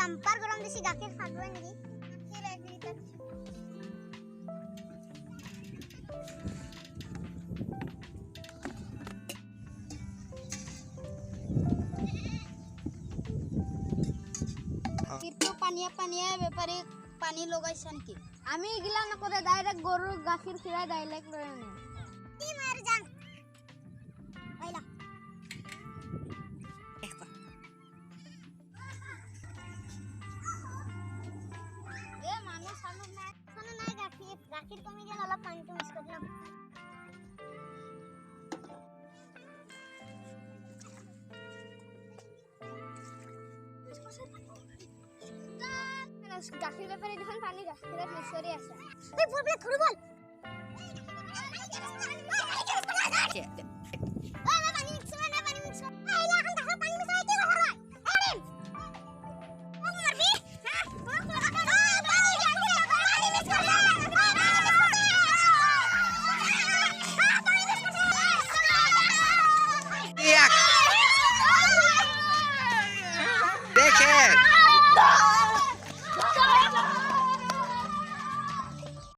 bumper গৰম দিছি গাখীৰ খাবই নেকি কিন্তু পানিয়ে পানিয়ে বেপাৰী পানী লগাইছে নেকি আমি এগিলা নকৰে ডাইৰেক্ট গৰুৰ গাখীৰ খিৰাই ডাইৰেক্ট লৈ আনে কি মাৰ যাং আইলা এ মানুহ চানুহ নাই গাখীৰ কমি গেল অলপ পানীটো মিক্স কৰি লম গাখীৰ বেপাৰী দেখোন পানী গাখীৰত মিছৰি আছে এই বলবিলাক ধৰি বল